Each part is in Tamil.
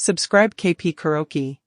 Subscribe KP Karaoke.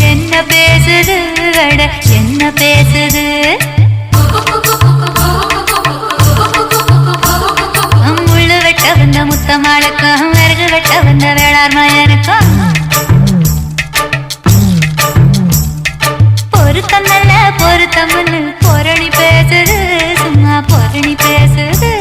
என்ன பேசுது என்ன பேசுது முள்ளு வெட்ட வந்த முத்தமாளுக்கும் விறகு வெட்ட வந்த வேளார் மயனுக்கும் பொருத்தம் நல்ல பொருத்தம் பொரணி பேசுது சும்மா பொரணி பேசுது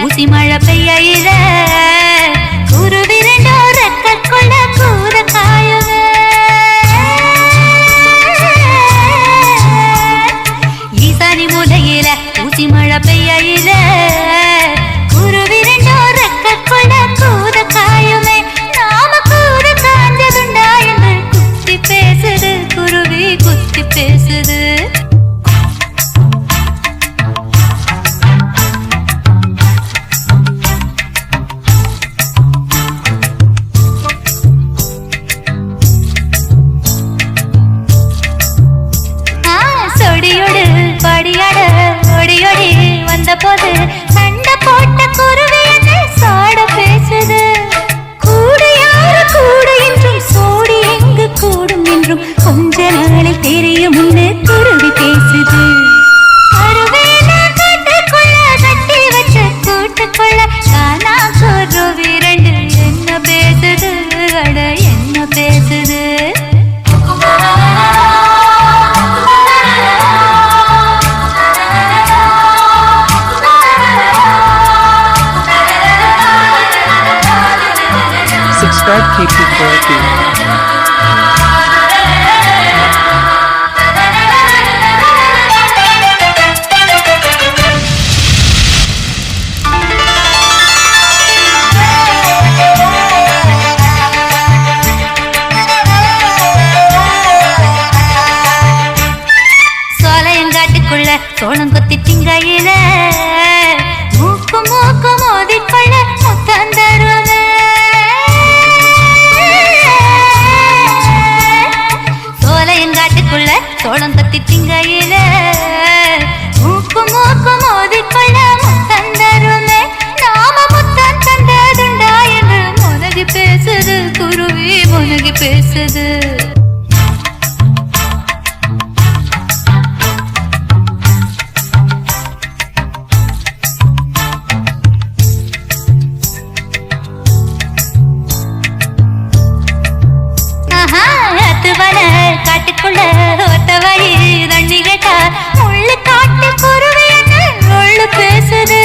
ஊசி மழை பெய்யில குருவி ரெண்டோ ரெக்க கொள்ள கூற காயுது ஈசானி மூலையில ஊசி மழை பெய்யில குருவி ரெண்டோ ரெக்க கொள்ள கூற காயுமே நாம கூற காஞ்சதுண்டா என்று குத்தி பேசுது குருவி குத்தி பேசுது போது சண்டை போட்ட குருவி என்ன சாட பேசுது கூட யாரு கூட என்றும் சோடி எங்கு கூடும் என்றும் கொஞ்ச நாளில் தெரியும் குருவி பேசுது கூட்டுக்குள்ள கட்டி வச்ச கூட்டுக்குள்ள காணா குருவி ரெண்டு என்ன பேசுது அட என்ன பேசுது Subscribe KP Karaoke. சோலையங்காட்டுக்குள்ள சோளம் கொத்தி திங்கையில மூக்கு மூக்கு மோதிக்கொள்ள முத்தம் தருவது சோலையங்காட்டுக்குள்ள சோளம் கொத்தி திங்கையில மூக்கு மூக்கு மோதிக்கொள்ள முத்தம் தருமே நாம முத்தம் தந்ததுண்டா என்று முனகி பேசுது குருவி முனகி பேசுது காட்டுக்குள்ள ஒத்த வழி தண்ணி கேட்டா முள்ளு காட்டு குருவி முள்ளு பேசுது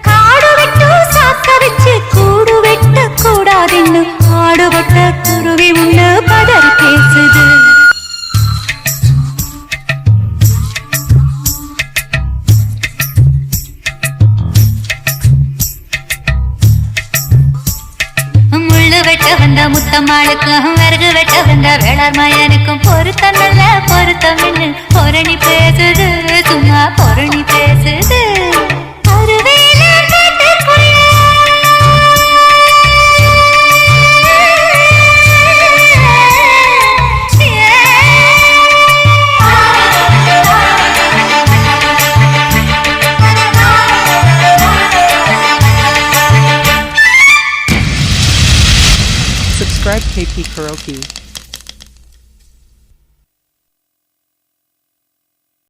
காடு விட்டு சாக்க வச்சு கூடு வெட்ட கூடாதுன்னு ஆடுபட்ட குருவி முன்னு பதறி பேசுது முள்ளு வெட்ட வந்த முத்தம்மாளுக்கும் விறகு வெட்ட வந்த வேளார் மயனுக்கும் பொருத்தம் நல்ல பொருத்தம் பொரணி பேசுது சும்மா பொரணி பேசுது Subscribe KP Karaoke.